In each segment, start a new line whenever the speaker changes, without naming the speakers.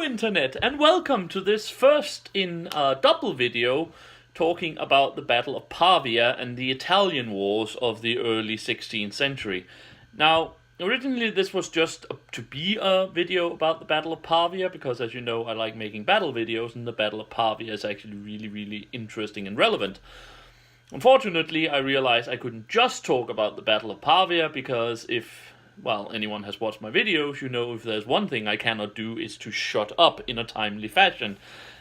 Internet, and welcome to this first in a double video talking about the Battle of Pavia and the Italian wars of the early 16th century. Now, originally this was just to be a video about the Battle of Pavia, because as you know I like making battle videos, and the Battle of Pavia is actually really interesting and relevant. Unfortunately, I realized I couldn't just talk about the Battle of Pavia, because if anyone has watched my videos, you know if there's one thing I cannot do is to shut up in a timely fashion.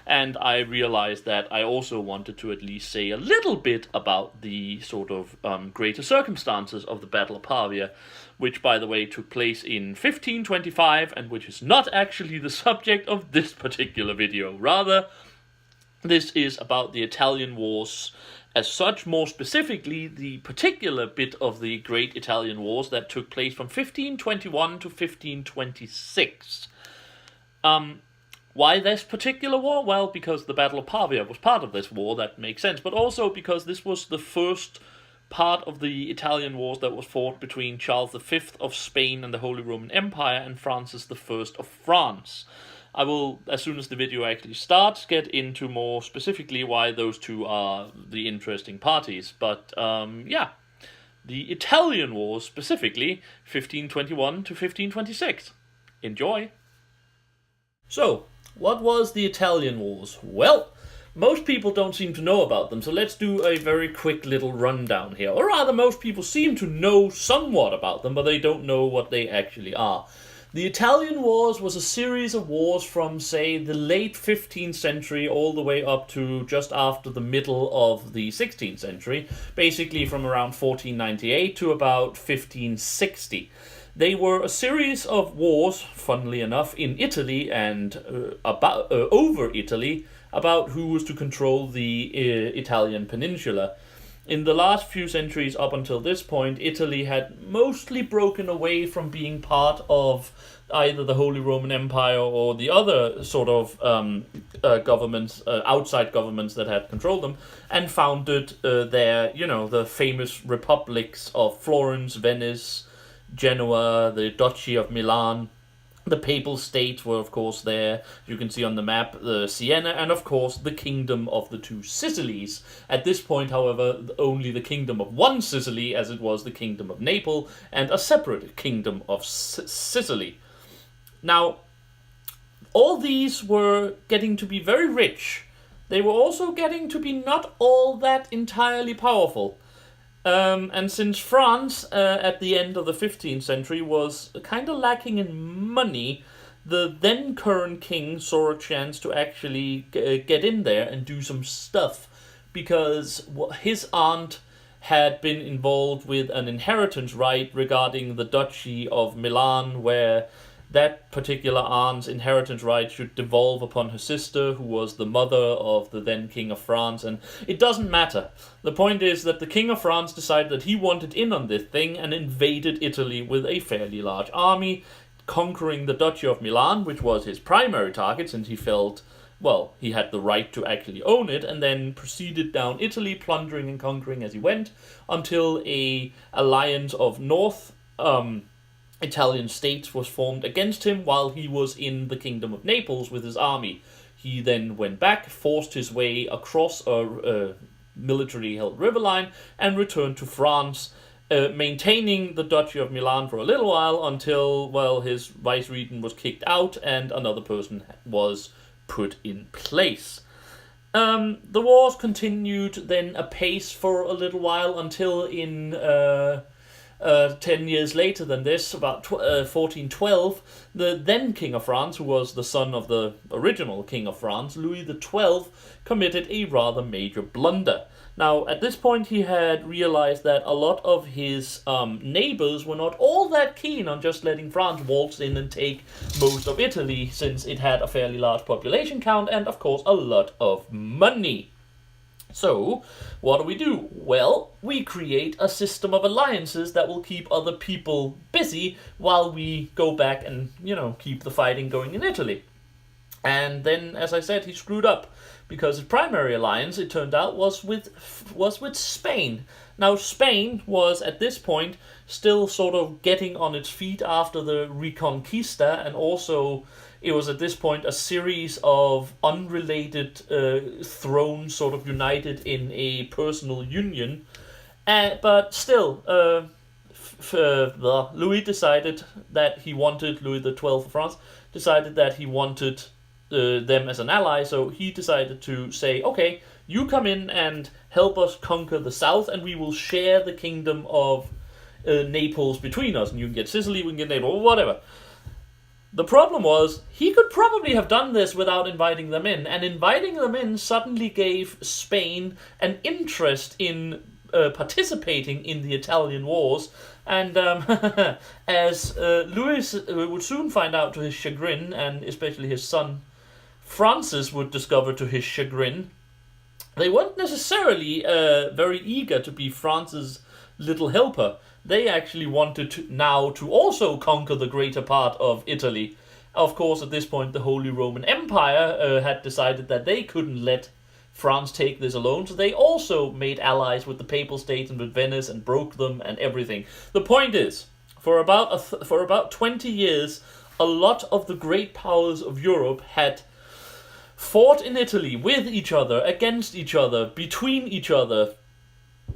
And I realized that I also wanted to at least say a little bit about the sort of greater circumstances of the Battle of Pavia, which, by the way, took place in 1525, and which is not actually the subject of this particular video. Rather, this is about the Italian wars as such, more specifically the particular bit of the Great Italian Wars that took place from 1521 to 1526. Why this particular war? Well, because the Battle of Pavia was part of this war, that makes sense, but also because this was the first part of the Italian Wars that was fought between Charles V of Spain and the Holy Roman Empire and Francis I of France. I will, as soon as the video actually starts, get into more specifically why those two are the interesting parties. But, yeah, the Italian Wars specifically, 1521 to 1526. Enjoy! So, what was the Italian Wars? Well, most people don't seem to know about them, so let's do a very quick little rundown here. Or rather, most people seem to know somewhat about them, but they don't know what they actually are. The Italian Wars was a series of wars from, say, the late 15th century all the way up to just after the middle of the 16th century, basically from around 1498 to about 1560. They were a series of wars, funnily enough, in Italy and over Italy, about who was to control the Italian peninsula. In the last few centuries up until this point, Italy had mostly broken away from being part of either the Holy Roman Empire or the other sort of governments, outside governments that had controlled them, and founded the famous republics of Florence, Venice, Genoa, the Duchy of Milan. The Papal States were, of course, there. You can see on the map Siena, and, of course, the Kingdom of the Two Sicilies. At this point, however, only the Kingdom of one Sicily, as it was the Kingdom of Naples, and a separate Kingdom of Sicily. Now, all these were getting to be very rich. They were also getting to be not all that entirely powerful. And since France, at the end of the 15th century, was kind of lacking in money, the then current king saw a chance to actually get in there and do some stuff, because his aunt had been involved with an inheritance right regarding the Duchy of Milan, where that particular aunt's inheritance right should devolve upon her sister, who was the mother of the then King of France, and it doesn't matter. The point is that the King of France decided that he wanted in on this thing and invaded Italy with a fairly large army, conquering the Duchy of Milan, which was his primary target, since he felt, he had the right to actually own it, and then proceeded down Italy, plundering and conquering as he went, until a alliance of North Italian states was formed against him while he was in the Kingdom of Naples with his army. He then went back, forced his way across a military held riverline, and returned to France, maintaining the Duchy of Milan for a little while until, his vice-regent was kicked out and another person was put in place. The wars continued then apace for a little while until in 10 years later than this, about 1412, the then King of France, who was the son of the original King of France, Louis XII, committed a rather major blunder. Now, at this point, he had realized that a lot of his neighbors were not all that keen on just letting France waltz in and take most of Italy, since it had a fairly large population count and, of course, a lot of money. So, what do? Well, we create a system of alliances that will keep other people busy while we go back and, keep the fighting going in Italy. And then, as I said, he screwed up, because his primary alliance, it turned out, was with Spain. Now, Spain was at this point still sort of getting on its feet after the Reconquista, and also it was at this point a series of unrelated thrones sort of united in a personal union. But still, Louis decided that he wanted, Louis the XII of France, decided that he wanted them as an ally, so he decided to say, okay, you come in and help us conquer the south, and we will share the kingdom of Naples between us, and you can get Sicily, we can get Naples, whatever. The problem was, he could probably have done this without inviting them in, and inviting them in suddenly gave Spain an interest in participating in the Italian wars, and as Louis would soon find out to his chagrin, and especially his son Francis would discover to his chagrin, they weren't necessarily very eager to be France's little helper. They actually wanted now to also conquer the greater part of Italy. Of course, at this point, the Holy Roman Empire had decided that they couldn't let France take this alone, so they also made allies with the Papal States and with Venice and broke them and everything. The point is, for about 20 years, a lot of the great powers of Europe had fought in Italy with each other, against each other, between each other,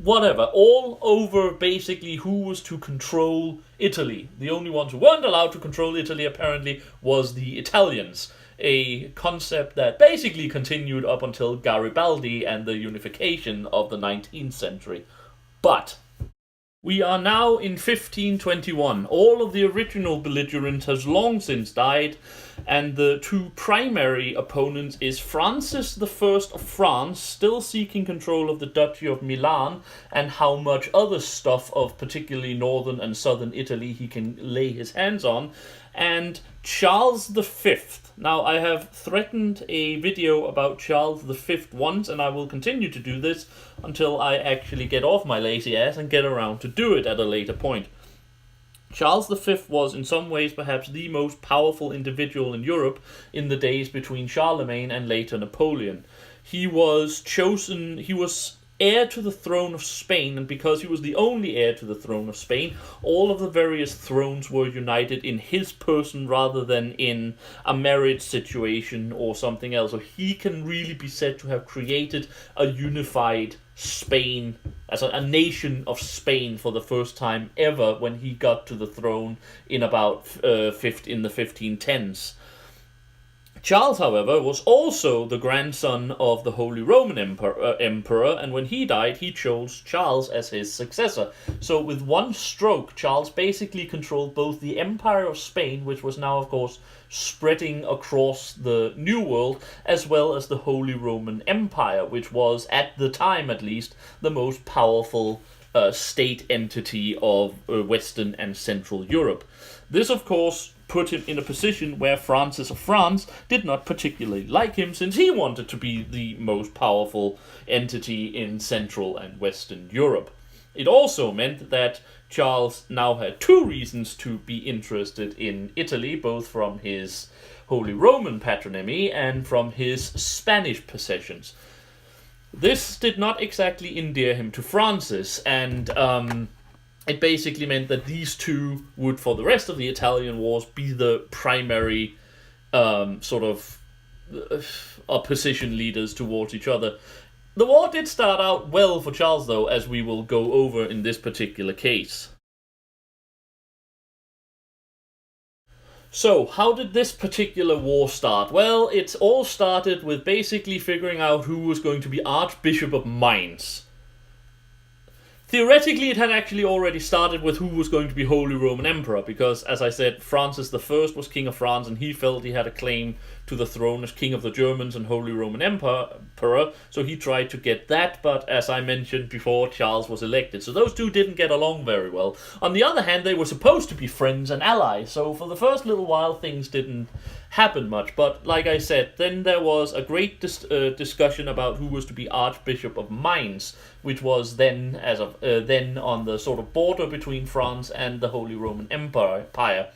whatever, all over basically who was to control Italy. The only ones who weren't allowed to control Italy, apparently, was the Italians. A concept that basically continued up until Garibaldi and the unification of the 19th century. But we are now in 1521. All of the original belligerents has long since died, and the two primary opponents is Francis I of France, still seeking control of the Duchy of Milan and how much other stuff of particularly northern and southern Italy he can lay his hands on, and Charles V. Now, I have threatened a video about Charles V once, and I will continue to do this until I actually get off my lazy ass and get around to do it at a later point. Charles V was in some ways perhaps the most powerful individual in Europe in the days between Charlemagne and later Napoleon. He was heir to the throne of Spain, and because he was the only heir to the throne of Spain, all of the various thrones were united in his person rather than in a marriage situation or something else. So he can really be said to have created a unified Spain, as a nation of Spain for the first time ever when he got to the throne in about in the 1510s. Charles, however, was also the grandson of the Holy Roman Emperor, and when he died, he chose Charles as his successor. So with one stroke, Charles basically controlled both the Empire of Spain, which was now, of course, spreading across the New World, as well as the Holy Roman Empire, which was, at the time at least, the most powerful state entity of Western and Central Europe. This, of course, put him in a position where Francis of France did not particularly like him, since he wanted to be the most powerful entity in Central and Western Europe. It also meant that Charles now had two reasons to be interested in Italy, both from his Holy Roman patronymy and from his Spanish possessions. This did not exactly endear him to Francis, and it basically meant that these two would, for the rest of the Italian wars, be the primary opposition leaders towards each other. The war did start out well for Charles, though, as we will go over in this particular case. So, how did this particular war start? Well, it all started with basically figuring out who was going to be Archbishop of Mainz. Theoretically, it had actually already started with who was going to be Holy Roman Emperor, because, as I said, Francis I was King of France, and he felt he had a claim to the throne as King of the Germans and Holy Roman Emperor, so he tried to get that, but as I mentioned before, Charles was elected, so those two didn't get along very well. On the other hand, they were supposed to be friends and allies, so for the first little while, things didn't happen much, but like I said, then there was a great discussion about who was to be Archbishop of Mainz, which was then, then on the sort of border between France and the Holy Roman Empire.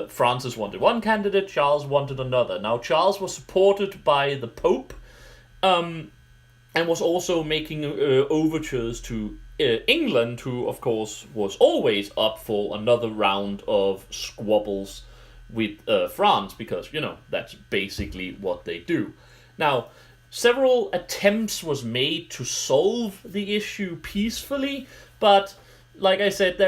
Francis wanted one candidate, Charles wanted another. Now, Charles was supported by the Pope, and was also making overtures to England, who of course was always up for another round of squabbles with France, because that's basically what they do. Now, several attempts was made to solve the issue peacefully, but like I said, they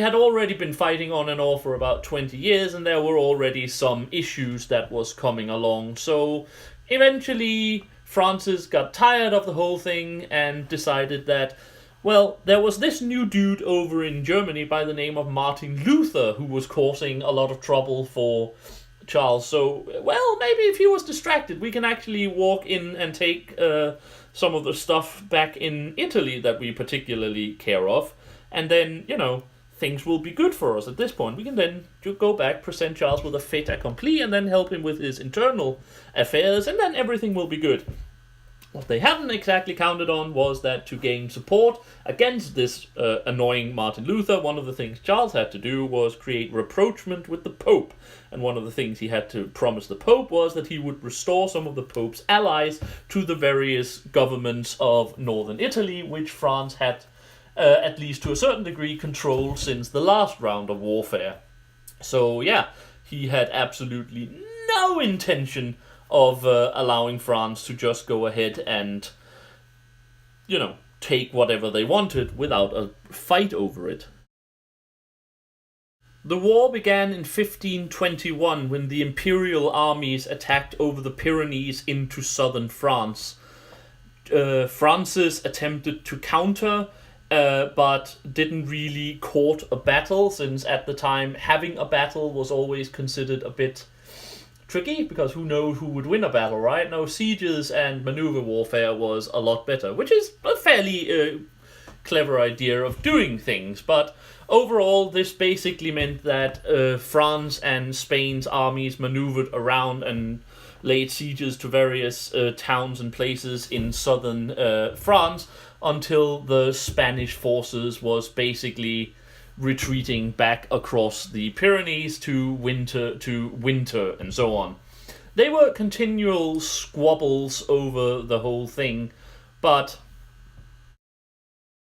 had already been fighting on and off for about 20 years, and there were already some issues that was coming along. So eventually Francis got tired of the whole thing and decided that, well, there was this new dude over in Germany by the name of Martin Luther who was causing a lot of trouble for Charles. So, well, maybe if he was distracted, we can actually walk in and take some of the stuff back in Italy that we particularly care of, and then, things will be good for us at this point. We can then go back, present Charles with a fait accompli, and then help him with his internal affairs, and then everything will be good. What they hadn't exactly counted on was that to gain support against this annoying Martin Luther, one of the things Charles had to do was create rapprochement with the Pope. And one of the things he had to promise the Pope was that he would restore some of the Pope's allies to the various governments of northern Italy, which France had, at least to a certain degree, controlled since the last round of warfare. So yeah, he had absolutely no intention of allowing France to just go ahead and, take whatever they wanted without a fight over it. The war began in 1521 when the imperial armies attacked over the Pyrenees into southern France. Francis attempted to counter, but didn't really court a battle, since at the time having a battle was always considered a bit tricky, because who knows who would win a battle, right? No, sieges and maneuver warfare was a lot better, which is a fairly clever idea of doing things, but overall this basically meant that France and Spain's armies maneuvered around and laid sieges to various towns and places in southern France until the Spanish forces was basically retreating back across the Pyrenees to winter and so on. They were continual squabbles over the whole thing, but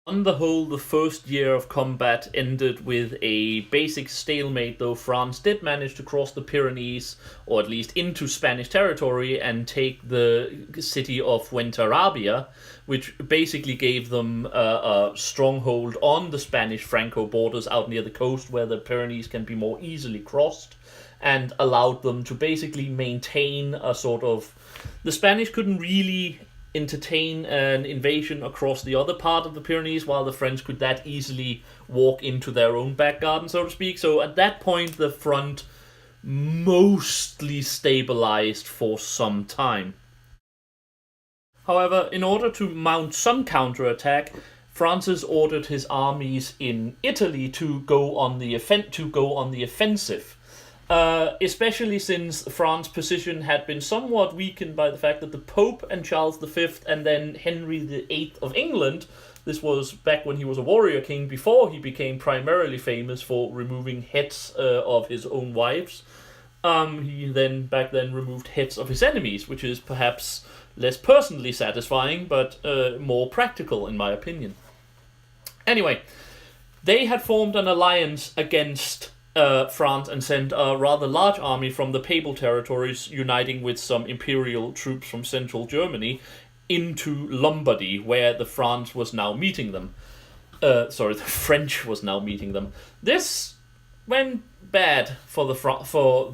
on the whole, the first year of combat ended with a basic stalemate, though France did manage to cross the Pyrenees, or at least into Spanish territory, and take the city of Fuenterrabia, which basically gave them a stronghold on the Spanish-Franco borders out near the coast, where the Pyrenees can be more easily crossed, and allowed them to basically maintain a sort of... The Spanish couldn't really entertain an invasion across the other part of the Pyrenees, while the French could that easily walk into their own back garden, so to speak. So at that point, the front mostly stabilized for some time. However, in order to mount some counterattack, Francis ordered his armies in Italy to go on the offensive. Especially since France's position had been somewhat weakened by the fact that the Pope and Charles V and then Henry VIII of England, this was back when he was a warrior king, before he became primarily famous for removing heads of his own wives. He then back then removed heads of his enemies, which is perhaps less personally satisfying, but more practical in my opinion. Anyway, they had formed an alliance against France and sent a rather large army from the Papal territories, uniting with some imperial troops from central Germany, into Lombardy, where the French was now meeting them. This went bad for the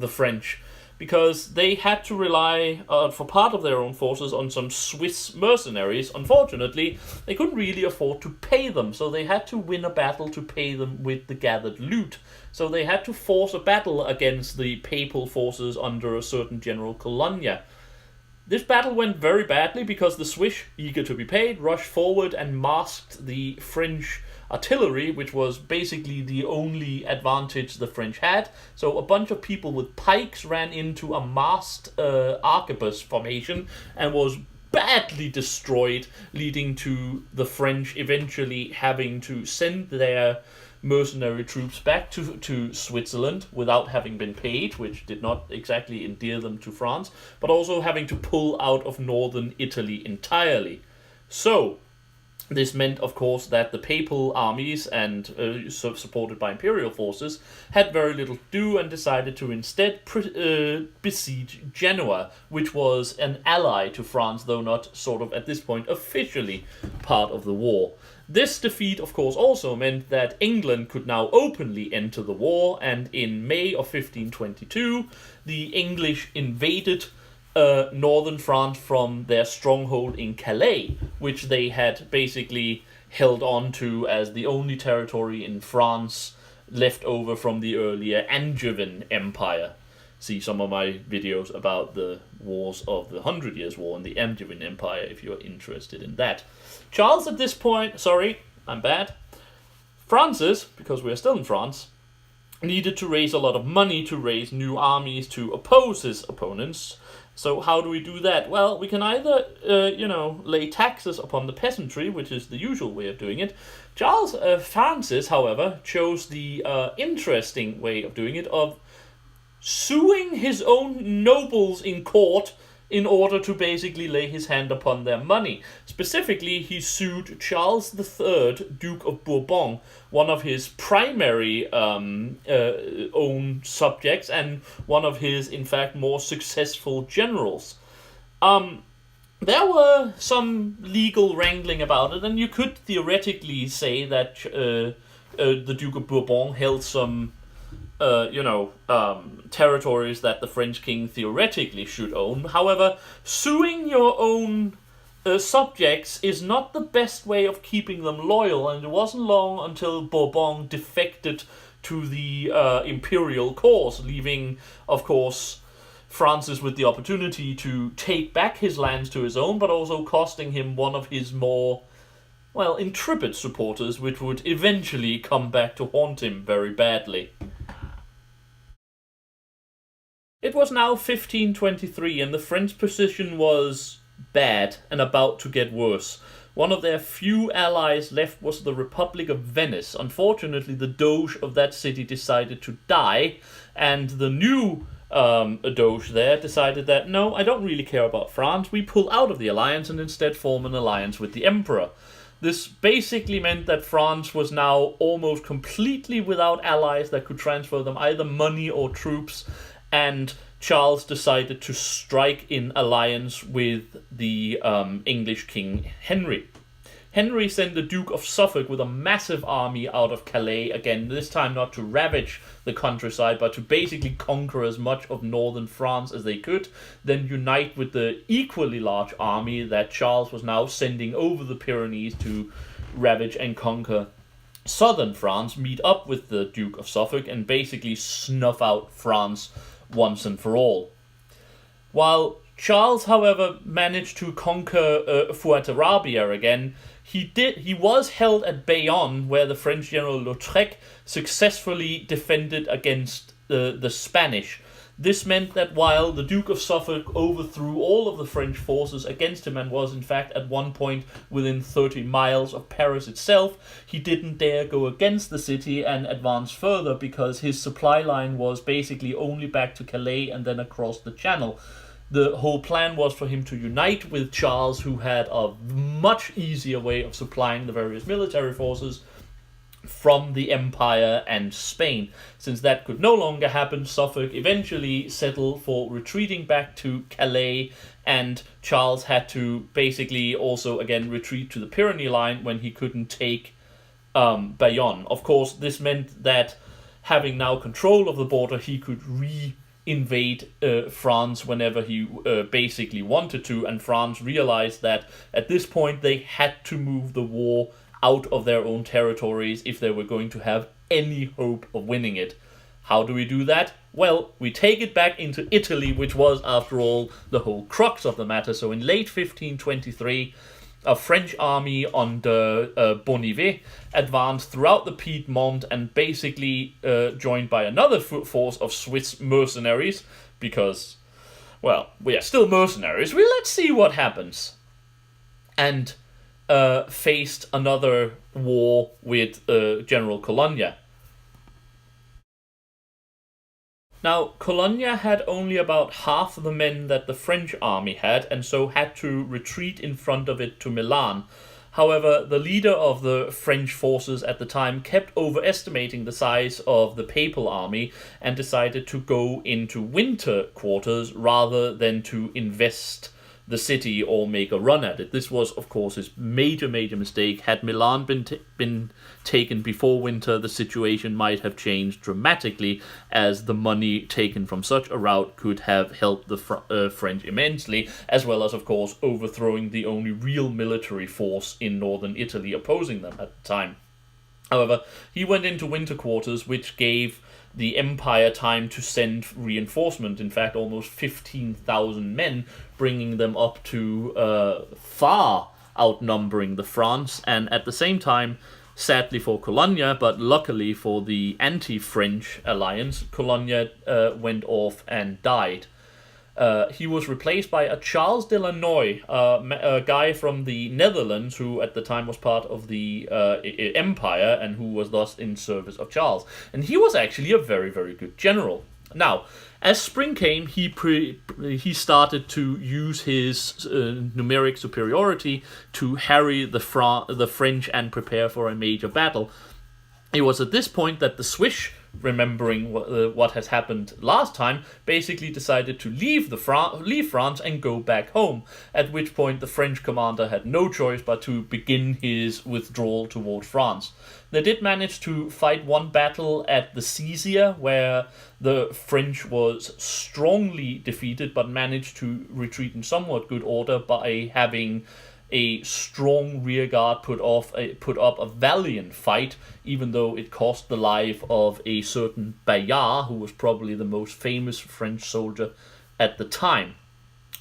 French, because they had to rely for part of their own forces on some Swiss mercenaries. Unfortunately, they couldn't really afford to pay them, so they had to win a battle to pay them with the gathered loot. So they had to force a battle against the papal forces under a certain General Colonna. This battle went very badly because the Swiss, eager to be paid, rushed forward and masked the French artillery, which was basically the only advantage the French had. So a bunch of people with pikes ran into a masked arquebus formation and was badly destroyed, leading to the French eventually having to send their mercenary troops back to Switzerland without having been paid, which did not exactly endear them to France, but also having to pull out of northern Italy entirely. So, This meant, of course, that the papal armies and supported by imperial forces had very little to do and decided to instead besiege Genoa, which was an ally to France, though not sort of at this point officially part of the war. This defeat, of course, also meant that England could now openly enter the war, and in May of 1522, the English invaded northern France from their stronghold in Calais, which they had basically held on to as the only territory in France left over from the earlier Angevin Empire. See some of my videos about the wars of the 100 Years' War and the Angevin Empire if you're interested in that. Charles at this point, sorry, I'm bad. Francis, because we're still in France, needed to raise a lot of money to raise new armies to oppose his opponents. So how do we do that? Well, we can either, lay taxes upon the peasantry, which is the usual way of doing it. Francis, however, chose the interesting way of doing it, of suing his own nobles in court in order to basically lay his hand upon their money. Specifically, he sued Charles III, Duke of Bourbon, one of his primary own subjects and one of his, in fact, more successful generals. There were some legal wrangling about it, and you could theoretically say that the Duke of Bourbon held some territories that the French king theoretically should own. However, suing your own subjects is not the best way of keeping them loyal, and it wasn't long until Bourbon defected to the imperial cause, leaving, of course, Francis with the opportunity to take back his lands to his own, but also costing him one of his more, intrepid supporters, which would eventually come back to haunt him very badly. It was now 1523, and the French position was bad and about to get worse. One of their few allies left was the Republic of Venice. Unfortunately, the Doge of that city decided to die, and the new Doge there decided that, no, I don't really care about France, we pull out of the alliance and instead form an alliance with the Emperor. This basically meant that France was now almost completely without allies that could transfer them either money or troops, and Charles decided to strike in alliance with the English King Henry. Henry sent the Duke of Suffolk with a massive army out of Calais, again, this time not to ravage the countryside, but to basically conquer as much of northern France as they could, then unite with the equally large army that Charles was now sending over the Pyrenees to ravage and conquer southern France, meet up with the Duke of Suffolk, and basically snuff out France once and for all. While Charles, however, managed to conquer Fuenterrabia again, he was held at Bayonne, where the French general Lautrec successfully defended against the Spanish. This meant that while the Duke of Suffolk overthrew all of the French forces against him and was in fact at one point within 30 miles of Paris itself, he didn't dare go against the city and advance further because his supply line was basically only back to Calais and then across the Channel. The whole plan was for him to unite with Charles, who had a much easier way of supplying the various military forces from the Empire and Spain. Since that could no longer happen, Suffolk eventually settled for retreating back to Calais, and Charles had to basically also again retreat to the Pyrenees line when he couldn't take Bayonne. Of course, this meant that having now control of the border, he could invade France whenever he basically wanted to, and France realized that at this point they had to move the war out of their own territories if they were going to have any hope of winning it. How do we do that? Well, we take it back into Italy, which was, after all, the whole crux of the matter. So in late 1523, a French army under Bonnivet advanced throughout the Piedmont and basically joined by another force of Swiss mercenaries, because, well, we are still mercenaries. Let's see what happens. And faced another war with General Colonia. Now, Colonia had only about half the men that the French army had, and so had to retreat in front of it to Milan. However, the leader of the French forces at the time kept overestimating the size of the papal army and decided to go into winter quarters rather than to invest the city or make a run at it. This was, of course, his major mistake. Had Milan been taken before winter, the situation might have changed dramatically, as the money taken from such a route could have helped the French immensely, as well as, of course, overthrowing the only real military force in northern Italy opposing them at the time. However, he went into winter quarters, which gave the Empire time to send reinforcement. In fact, almost 15,000 men, bringing them up to far outnumbering the France, and at the same time, sadly for Cologne, but luckily for the anti-French alliance, Cologne went off and died. He was replaced by a Charles de Lannoy, a guy from the Netherlands who at the time was part of the Empire and who was thus in service of Charles. And he was actually a very, very good general. Now, as spring came, he started to use his numeric superiority to harry the French and prepare for a major battle. It was at this point that the Swiss, remembering what has happened last time, basically decided to leave France and go back home, at which point the French commander had no choice but to begin his withdrawal toward France. They did manage to fight one battle at the Sesia, where the French was strongly defeated, but managed to retreat in somewhat good order by having a strong rearguard put up a valiant fight, even though it cost the life of a certain Bayard, who was probably the most famous French soldier at the time.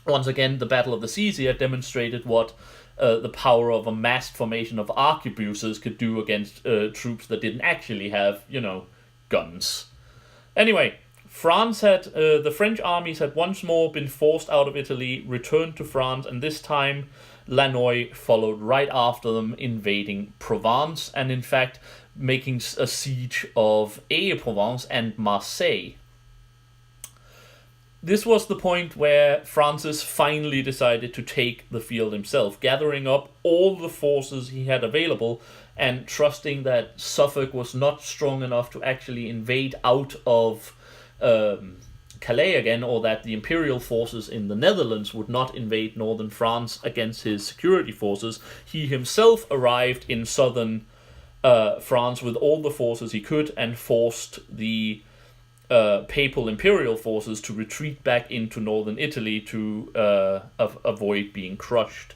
Once again, the Battle of the Sesia demonstrated what the power of a massed formation of arquebuses could do against troops that didn't actually have, guns. Anyway, the French armies had once more been forced out of Italy, returned to France, and this time Lannoy followed right after them, invading Provence, and in fact making a siege of Aix-en-Provence and Marseille. This was the point where Francis finally decided to take the field himself, gathering up all the forces he had available and trusting that Suffolk was not strong enough to actually invade out of Calais again, or that the imperial forces in the Netherlands would not invade northern France against his security forces. He himself arrived in southern France with all the forces he could and forced the papal imperial forces to retreat back into northern Italy to avoid being crushed.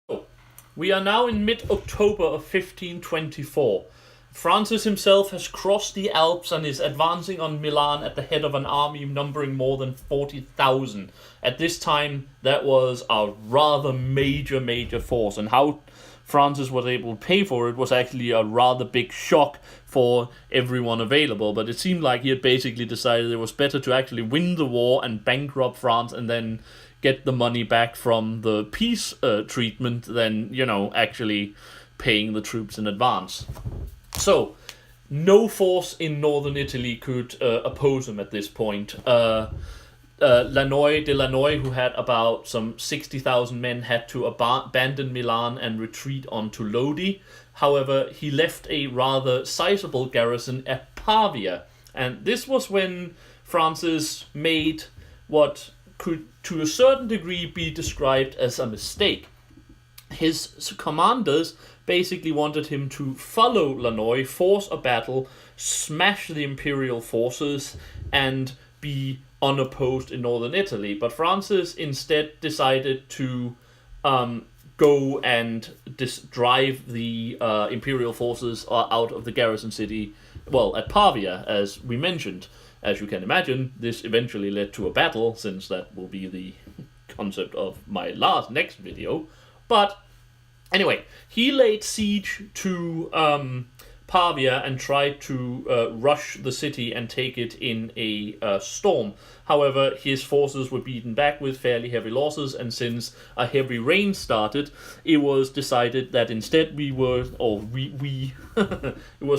So, we are now in mid-October of 1524. Francis himself has crossed the Alps and is advancing on Milan at the head of an army numbering more than 40,000. At this time, that was a rather major force, and how Francis was able to pay for it was actually a rather big shock for everyone available. But it seemed like he had basically decided it was better to actually win the war and bankrupt France and then get the money back from the peace treatment than, actually paying the troops in advance. So, no force in northern Italy could oppose him at this point. De Lannoy, who had about some 60,000 men, had to abandon Milan and retreat onto Lodi. However, he left a rather sizable garrison at Pavia. And this was when Francis made what could, to a certain degree, be described as a mistake. His commanders basically wanted him to follow Lannoy, force a battle, smash the imperial forces, and be unopposed in northern Italy. But Francis instead decided to go and drive the imperial forces out of the garrison city, at Pavia, as we mentioned. As you can imagine, this eventually led to a battle, since that will be the concept of my next video. But anyway, he laid siege to Pavia and tried to rush the city and take it in a storm. However, his forces were beaten back with fairly heavy losses, and since a heavy rain started, it was decided that instead it was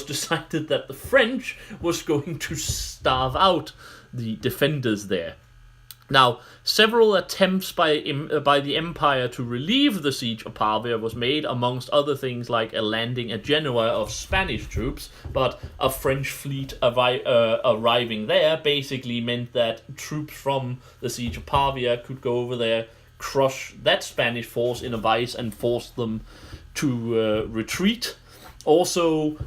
decided that the French was going to starve out the defenders there. Now, several attempts by the Empire to relieve the siege of Pavia was made, amongst other things like a landing at Genoa of Spanish troops, but a French fleet arriving there basically meant that troops from the siege of Pavia could go over there, crush that Spanish force in a vice, and force them to retreat. Also,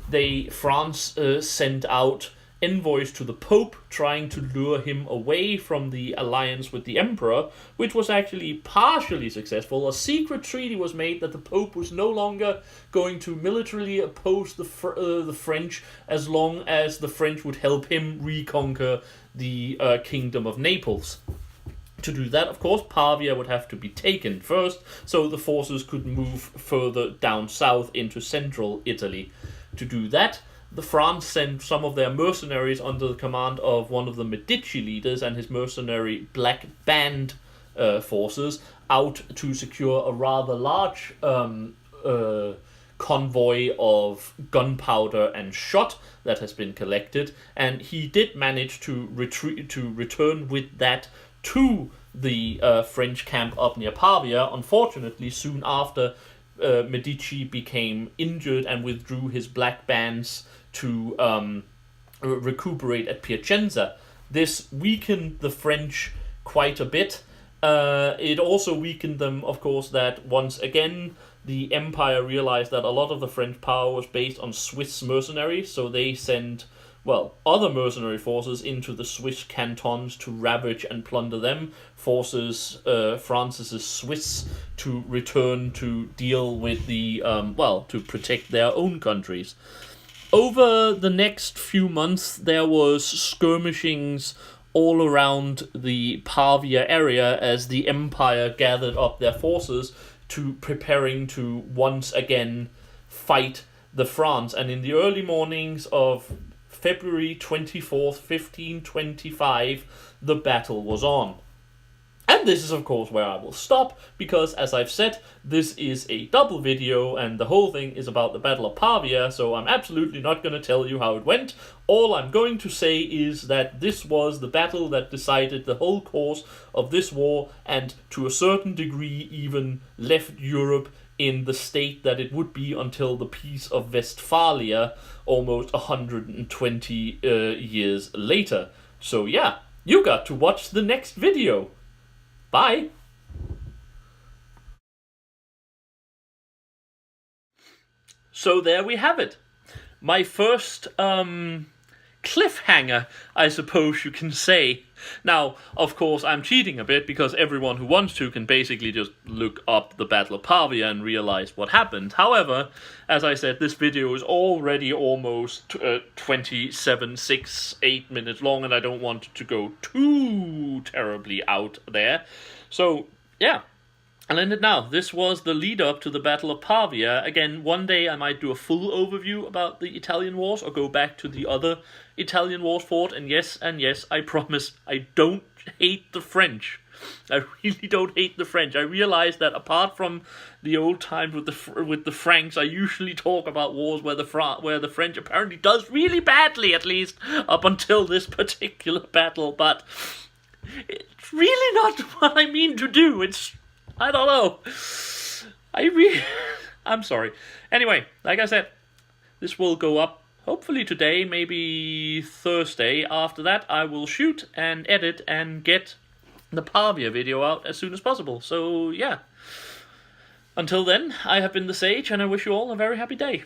France sent out envoys to the Pope, trying to lure him away from the alliance with the Emperor, which was actually partially successful. A secret treaty was made that the Pope was no longer going to militarily oppose the French, as long as the French would help him reconquer the Kingdom of Naples. To do that, of course, Pavia would have to be taken first, so the forces could move further down south into central Italy. To do that, the France sent some of their mercenaries under the command of one of the Medici leaders and his mercenary Black Band forces out to secure a rather large convoy of gunpowder and shot that has been collected, and he did manage to return with that to the French camp up near Pavia. Unfortunately, soon after, Medici became injured and withdrew his black bands to recuperate at Piacenza. This weakened the French quite a bit. It also weakened them, of course, that once again the Empire realized that a lot of the French power was based on Swiss mercenaries, so they sent, other mercenary forces into the Swiss cantons to ravage and plunder them, forces Francis's Swiss to return to deal with the, to protect their own countries. Over the next few months, there was skirmishings all around the Pavia area as the Empire gathered up their forces to preparing to once again fight the France. And in the early mornings of February 24th, 1525, the battle was on. And this is, of course, where I will stop, because, as I've said, this is a double video, and the whole thing is about the Battle of Pavia, so I'm absolutely not going to tell you how it went. All I'm going to say is that this was the battle that decided the whole course of this war, and to a certain degree even left Europe in the state that it would be until the Peace of Westphalia, almost 120 years later. So yeah, you got to watch the next video. Bye! So there we have it. My first cliffhanger, I suppose you can say. Now, of course, I'm cheating a bit, because everyone who wants to can basically just look up the Battle of Pavia and realize what happened. However, as I said, this video is already almost 27, 6, 8 minutes long, and I don't want to go too terribly out there. So, yeah. I'll end it now. This was the lead up to the Battle of Pavia. Again, one day I might do a full overview about the Italian wars, or go back to the other Italian wars fought. And yes, I promise, I don't hate the French. I really don't hate the French. I realize that apart from the old times with the Franks, I usually talk about wars where the French apparently does really badly, at least up until this particular battle. But it's really not what I mean to do. I don't know. I'm sorry. Anyway, like I said, this will go up hopefully today, maybe Thursday. After that, I will shoot and edit and get the Pavia video out as soon as possible. So, yeah. Until then, I have been the Sage, and I wish you all a very happy day.